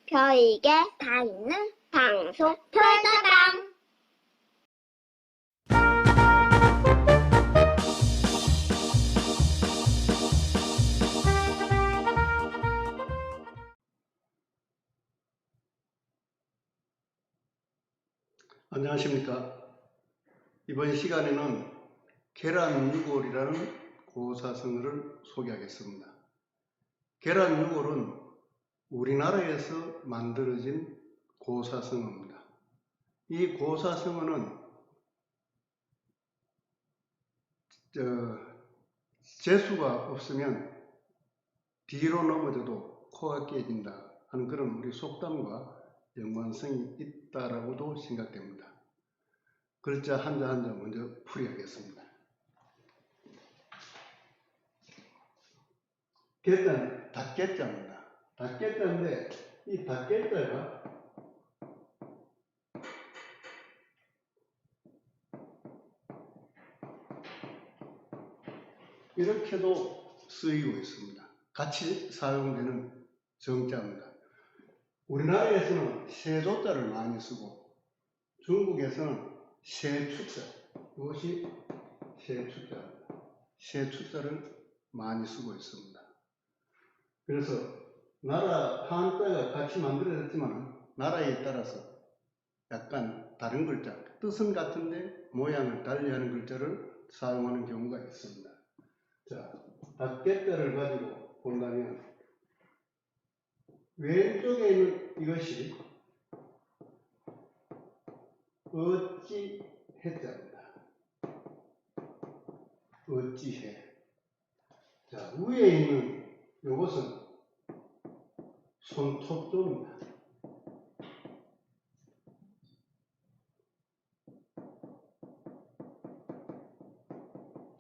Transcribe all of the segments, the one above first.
별에게 다 있는 방송 별다방. 안녕하십니까. 이번 시간에는 계란유골이라는 고사성어를 소개하겠습니다. 계란유골은 우리나라에서 만들어진 고사성어입니다. 이 고사성어는 재수가 없으면 뒤로 넘어져도 코가 깨진다 하는 그런 우리 속담과 연관성이 있다라고도 생각됩니다. 글자 한자 한자 먼저 풀이하겠습니다. 개자는 닭개자입니다. 닭개자인데 이 닭개자가 이렇게도 쓰이고 있습니다. 같이 사용되는 정자입니다. 우리나라에서는 세조자를 많이 쓰고 중국에서는 세추자, 이것이 세추자입니다. 세추자를 많이 쓰고 있습니다. 그래서 나라 한자가 같이 만들어졌지만 나라에 따라서 약간 다른 글자, 뜻은 같은데 모양을 달리하는 글자를 사용하는 경우가 있습니다. 자, 닭개자를 가지고 본다면 왼쪽에 있는 이것이 어찌해자입니다. 어찌해. 자, 위에 있는 이것은 손톱조입니다.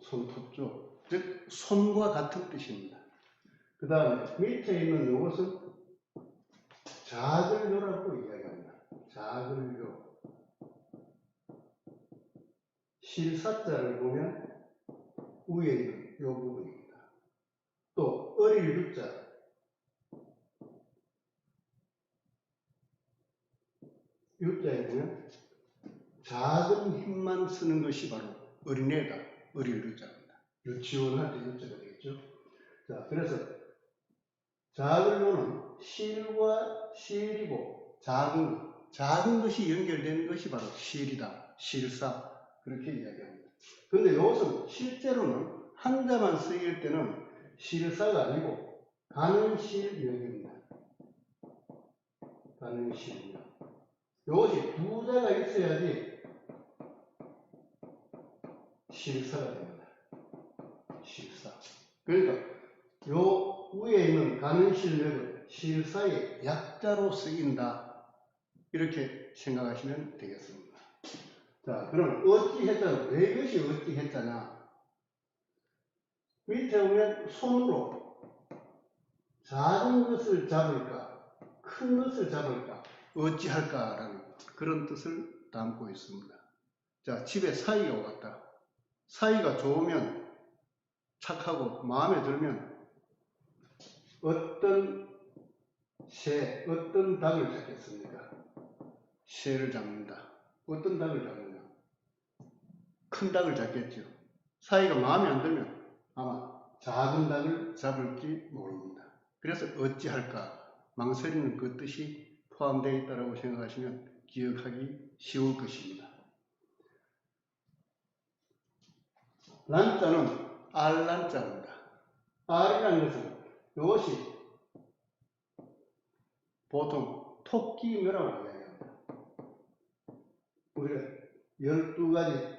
손톱조, 즉 손과 같은 뜻입니다. 그 다음에 밑에 있는 이것은 자글교라고 이야기합니다. 자글교. 실사자를 보면 위에 있는 이 부분입니다. 또 어릴 유자, 유자에 보면 작은 힘만 쓰는 것이 바로 어린애다. 어릴 유자입니다. 유치원 할 때 유자가 되겠죠. 자, 그래서 자글교는 실과 실이고 작은 것이 연결되는 것이 바로 실이다. 실사. 그렇게 이야기합니다. 그런데 이것은 실제로는 한자만 쓰일 때는 실사가 아니고 가는실명입니다. 가는실명. 이것이 두 자가 있어야지 실사가 됩니다. 실사. 그러니까 요 위에 있는 가는실명은 실사의 약자로 쓰인다. 이렇게 생각하시면 되겠습니다. 자, 그럼 어찌해자는 왜 이것이 어찌해자냐? 밑에 보면 손으로 작은 것을 잡을까, 큰 것을 잡을까, 어찌할까라는 그런 뜻을 담고 있습니다. 자, 집에 사이가 왔다. 사이가 좋으면, 착하고 마음에 들면 어떤 새, 어떤 닭을 잡겠습니까? 새를 잡는다. 어떤 닭을 잡느냐? 큰 닭을 잡겠죠. 사이가 마음에 안 들면 아마 작은 닭을 잡을지 모릅니다. 그래서 어찌할까? 망설이는 그 뜻이 포함되어 있다고 생각하시면 기억하기 쉬울 것입니다. 란자는 알란자입니다. 알이라는 것은 이것이 보통 토끼묘라고 이야기합니다. 우리가 12가지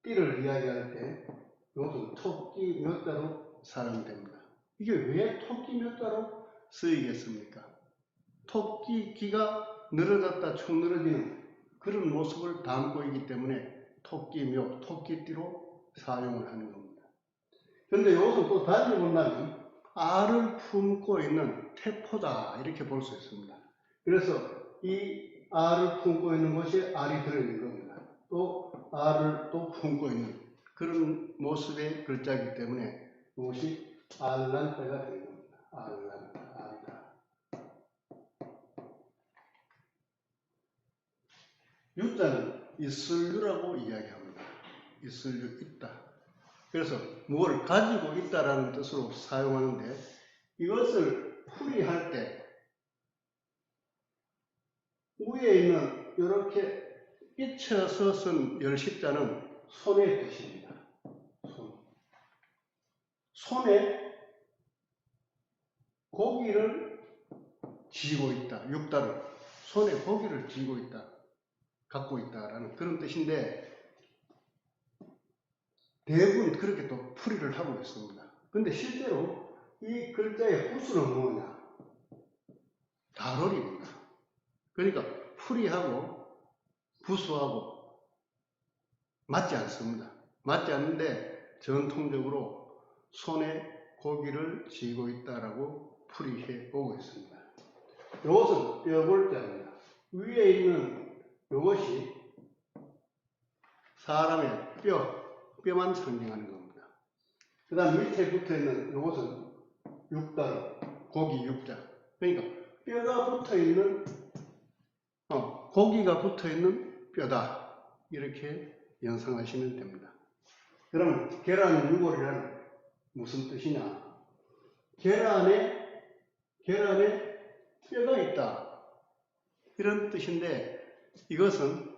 띠를 이야기할 때 이것은 토끼묘자로 사용됩니다. 이게 왜 토끼묘자로 쓰이겠습니까? 토끼 귀가 늘어졌다 축 늘어지는 그런 모습을 담고 있기 때문에 토끼묘, 토끼띠로 사용을 하는 겁니다. 그런데 이것을 또 달리 본다면 알을 품고 있는 태포다 이렇게 볼 수 있습니다. 그래서 이 알을 품고 있는 것이 알이 들어있는 겁니다. 또 알을 또 품고 있는 그런 모습의 글자이기 때문에 이것이 알란자가 되는 겁니다. 알란자, 알이다. 유자는 있을유라고 이야기합니다. 있을유, 있다. 그래서 무엇을 가지고 있다라는 뜻으로 사용하는데, 이것을 풀이할 때 위에 있는 이렇게 삐쳐서 쓴 열십자는 손의 뜻입니다. 손에 고기를 쥐고 있다. 육다를 손에 고기를 쥐고 있다. 갖고 있다라는 그런 뜻인데, 대부분 그렇게 또 풀이를 하고 있습니다. 근데 실제로 이 글자의 부수는 뭐냐? 다롤입니다. 그러니까 풀이하고 부수하고 맞지 않습니다. 맞지 않는데 전통적으로 손에 고기를 쥐고 있다라고 풀이해 오고 있습니다. 이것은 뼈골자입니다. 위에 있는 이것이 사람의 뼈만 상징하는 겁니다. 그 다음 밑에 붙어 있는 이것은 육다로, 고기 육자. 그러니까 뼈가 붙어 있는, 고기가 붙어 있는 뼈다. 이렇게 연상하시면 됩니다. 그럼 계란 유골이란 무슨 뜻이냐? 계란에 뼈가 있다. 이런 뜻인데, 이것은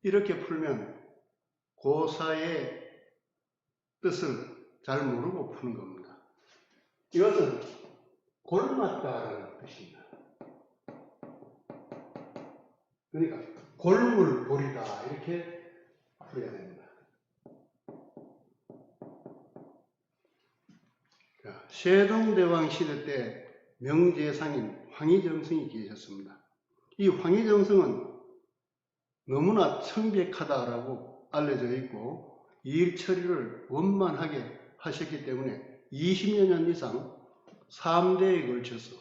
이렇게 풀면 고사의 뜻을 잘 모르고 푸는 겁니다. 이것은 골맞다라는 뜻입니다. 그러니까 골물보리다 이렇게 풀어야 됩니다. 세종대왕 시대 때 명제상인 황희정승이 계셨습니다. 이 황희정승은 너무나 청백하다라고 알려져 있고 일 처리를 원만하게 하셨기 때문에 20여 년 이상 3대에 걸쳐서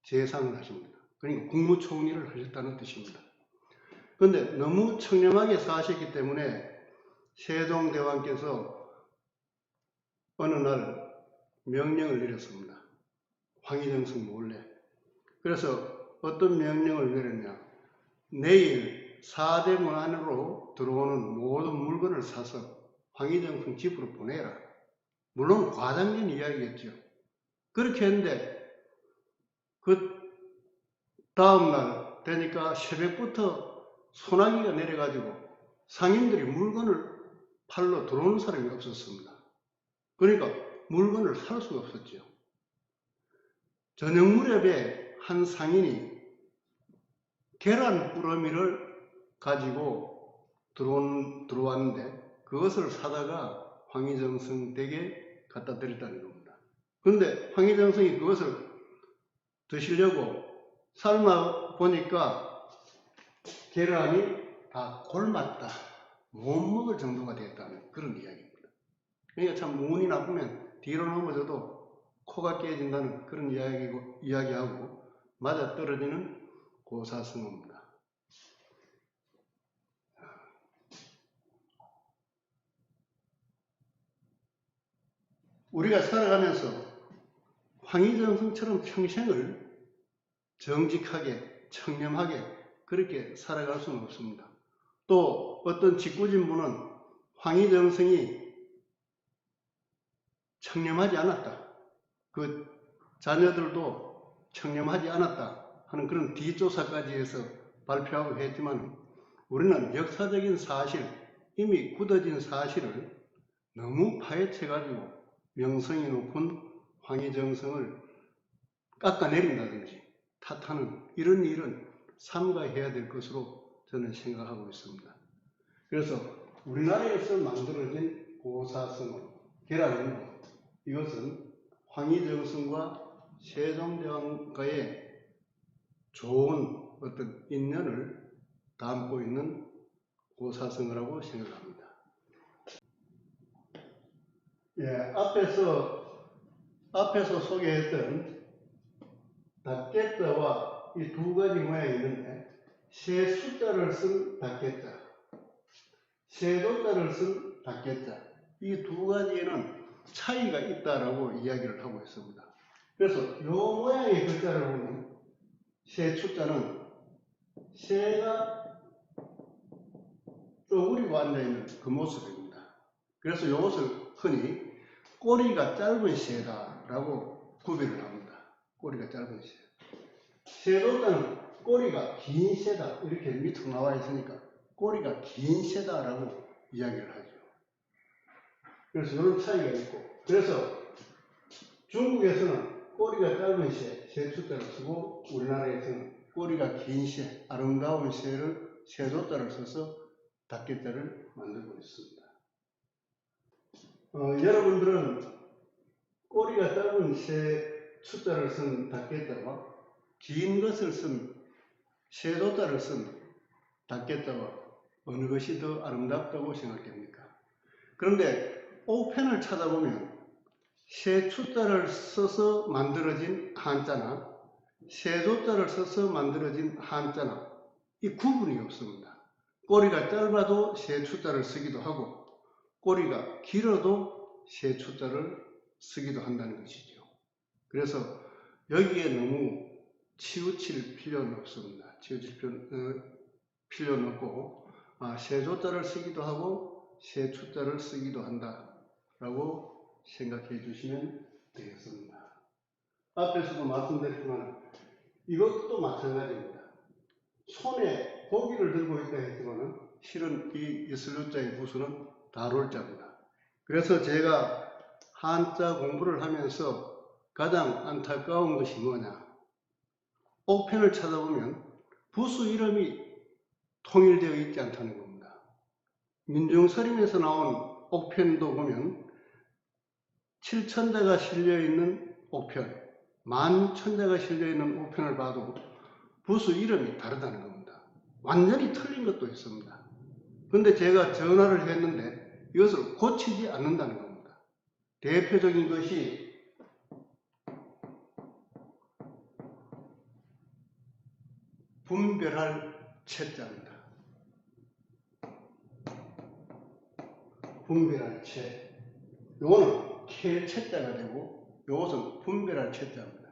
재상을 하십니다. 그러니까 국무총리를 하셨다는 뜻입니다. 그런데 너무 청렴하게 사셨기 때문에 세종대왕께서 어느 날 명령을 내렸습니다. 황희정승 몰래. 그래서 어떤 명령을 내렸냐? 내일 4대 문 안으로 들어오는 모든 물건을 사서 황희정승 집으로 보내라. 물론 과장된 이야기겠죠. 그렇게 했는데 그 다음날 되니까 새벽부터 소나기가 내려가지고 상인들이 물건을 팔러 들어오는 사람이 없었습니다. 그러니까 물건을 살 수가 없었죠. 저녁 무렵에 한 상인이 계란 꾸러미를 가지고 들어왔는데 그것을 사다가 황희정승 댁에 갖다 드렸다는 겁니다. 그런데 황희정승이 그것을 드시려고 삶아 보니까 계란이 다 골맞다. 못 먹을 정도가 됐다는 그런 이야기입니다. 그러니까 참 운이 나쁘면 뒤로 넘어져도 코가 깨진다는 그런 이야기하고 맞아떨어지는 고사성어입니다. 우리가 살아가면서 황희정승처럼 평생을 정직하게 청렴하게 그렇게 살아갈 수는 없습니다. 또 어떤 직구진분은 황희정승이 청렴하지 않았다. 그 자녀들도 청렴하지 않았다 하는 그런 뒷조사까지 해서 발표하고 했지만 우리는 역사적인 사실, 이미 굳어진 사실을 너무 파헤쳐가지고 명성이 높은 황희정승을 깎아내린다든지 탓하는 이런 일은 삼가해야 될 것으로 저는 생각하고 있습니다. 그래서 우리나라에서 만들어진 고사성어, 계란은 이것은 황희정승과 세종대왕과의 좋은 어떤 인연을 담고 있는 고사성어라고 생각합니다. 앞에서 소개했던 닭개자와 이 두 가지 모양이 있는데 세 숫자를 쓴 닭개자, 세조자를 쓴 닭개자 이 두 가지에는 차이가 있다라고 이야기를 하고 있습니다. 그래서 이 모양의 글자를 보면 세 숫자는 세가 쪼그리고 앉아있는 그 모습입니다. 그래서 이것을 흔히 꼬리가 짧은 새다라고 구별을 합니다. 꼬리가 짧은 새. 새도자는 꼬리가 긴 새다. 이렇게 밑으로 나와 있으니까 꼬리가 긴 새다라고 이야기를 하죠. 그래서 이런 차이가 있고, 그래서 중국에서는 꼬리가 짧은 새, 새숫자를 쓰고, 우리나라에서는 꼬리가 긴 새, 아름다운 새를 새도자를 써서 닭개자를 만들고 있습니다. 여러분들은 꼬리가 짧은 새 숫자를 쓴 닭개자와 긴 것을 쓴 새도자를 쓴 닭개자와 어느 것이 더 아름답다고 생각됩니까? 그런데 옥펜을 찾아보면 새숫자를 써서 만들어진 한자나 새도자를 써서 만들어진 한자나 이 구분이 없습니다. 꼬리가 짧아도 새숫자를 쓰기도 하고 꼬리가 길어도 새숫자를 쓰기도 한다는 것이죠. 그래서 여기에 너무 치우칠 필요는 없습니다. 치우칠 필요는 없고 새조자를 쓰기도 하고 새추자를 쓰기도 한다라고 생각해 주시면 되겠습니다. 앞에서도 말씀드렸지만 이것도 마찬가지입니다. 손에 고기를 들고 있다 했지만 실은 이 이슬루자의 부수는 다롤자입니다. 그래서 제가 한자 공부를 하면서 가장 안타까운 것이 뭐냐? 옥펜을 찾아보면 부수 이름이 통일되어 있지 않다는 겁니다. 민중서림에서 나온 옥펜도 보면 7천자가 실려있는 옥편, 16,000자가 실려있는 옥편을 봐도 부수 이름이 다르다는 겁니다. 완전히 틀린 것도 있습니다. 그런데 제가 전화를 했는데 이것을 고치지 않는다는 겁니다. 대표적인 것이 분별할 채자입니다. 분별할 채. 요거는 켈 채자가 되고 요것은 분별할 채자입니다.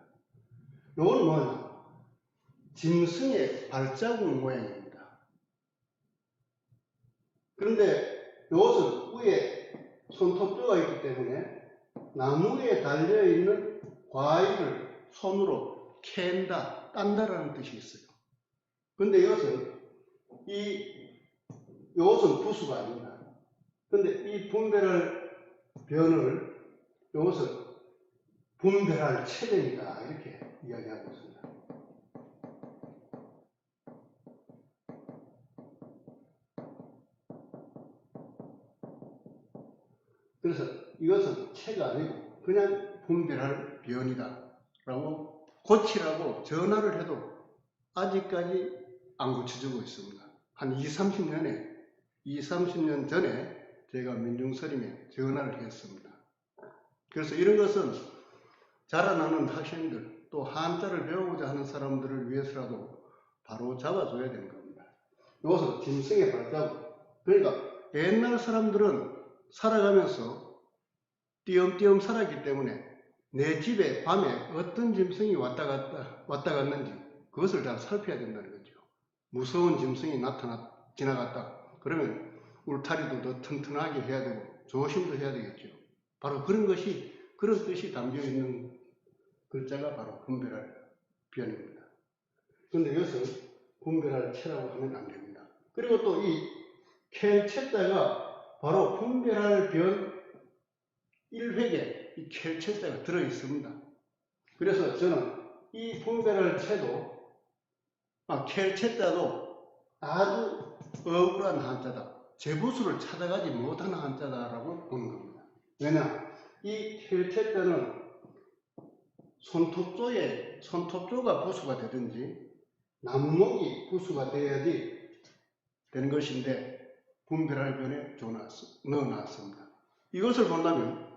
요거는 뭐냐? 짐승의 발자국 모양입니다. 그런데 요것은 위에 손톱뼈가 있기 때문에 나무에 달려있는 과일을 손으로 캔다, 딴다라는 뜻이 있어요. 근데 이것은 이것은 부수가 아닙니다. 근데 이 분별할 변을 이것은 분별할 체대이다 이렇게 이야기하고 있습니다. 그래서 이것은 체가 아니고 그냥 분별할 변이다 라고 고치라고 전화를 해도 아직까지 안 고쳐지고 있습니다. 한 20-30년 전에 제가 민중서림에 전화를 했습니다. 그래서 이런 것은 자라나는 학생들 또 한자를 배우고자 하는 사람들을 위해서라도 바로 잡아줘야 되는 겁니다. 이것은 짐승의 발자국. 그러니까 옛날 사람들은 살아가면서 띄엄띄엄 살았기 때문에 내 집에 밤에 어떤 짐승이 왔다 갔는지 그것을 잘 살펴야 된다는 거죠. 무서운 짐승이 지나갔다. 그러면 울타리도 더 튼튼하게 해야 되고 조심도 해야 되겠죠. 바로 그런 뜻이 담겨 있는 글자가 바로 분별할 변입니다. 그런데 이것을 분별할 체라고 하면 안 됩니다. 그리고 또 이 켈체자가 바로 분별할 변 1획에 이 켈체자가 들어 있습니다. 그래서 저는 이 분별할 체도 켈체자도 아주 억울한 한자다. 제부수를 찾아가지 못하는 한자다라고 보는 겁니다. 왜냐? 이 켈체자는 손톱조가 부수가 되든지 나무목이 부수가 돼야지 되는 것인데 분별할 변에 넣어놨습니다. 이것을 본다면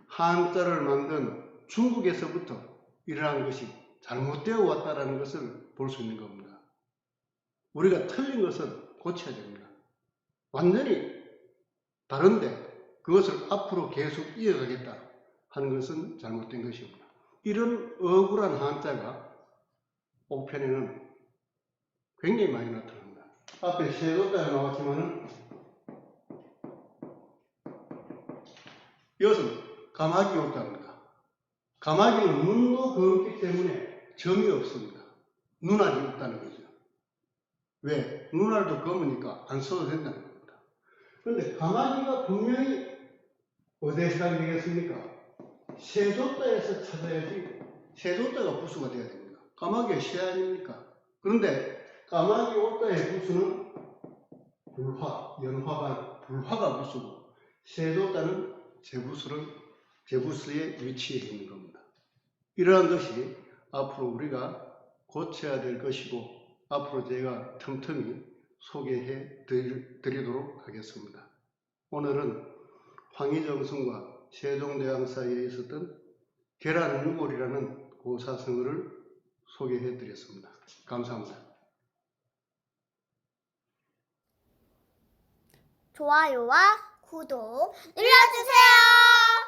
한자를 만든 중국에서부터 일어난 것이 잘못되어 왔다는 것을 볼 수 있는 겁니다. 우리가 틀린 것은 고쳐야 됩니다. 완전히 다른데 그것을 앞으로 계속 이어가겠다 하는 것은 잘못된 것입니다. 이런 억울한 한자가 옥편에는 굉장히 많이 나타납니다. 앞에 세도자가 나왔지만은 이것은 가마귀 옷자입니다. 가마귀는 눈도 검기 때문에 점이 없습니다. 눈알이 없다는 거죠. 왜? 눈알도 검으니까 안 써도 된다는 겁니다. 그런데 가마귀가 분명히 어디에 해당이 되겠습니까? 세조자에서 찾아야지 세조자가 부수가 돼야 됩니다. 까마귀의 세 아닙니까? 그런데 까마귀 옷자의 부수는 불화, 연화가 불화가 부수고 세조자는 제부수의 위치에 있는 겁니다. 이러한 것이 앞으로 우리가 고쳐야 될 것이고 앞으로 제가 틈틈이 소개해 드리도록 하겠습니다. 오늘은 황희정성과 세종대왕 사이에 있었던 계란유골이라는 고사성어를 소개해 드렸습니다. 감사합니다. 좋아요와 구독 눌러주세요.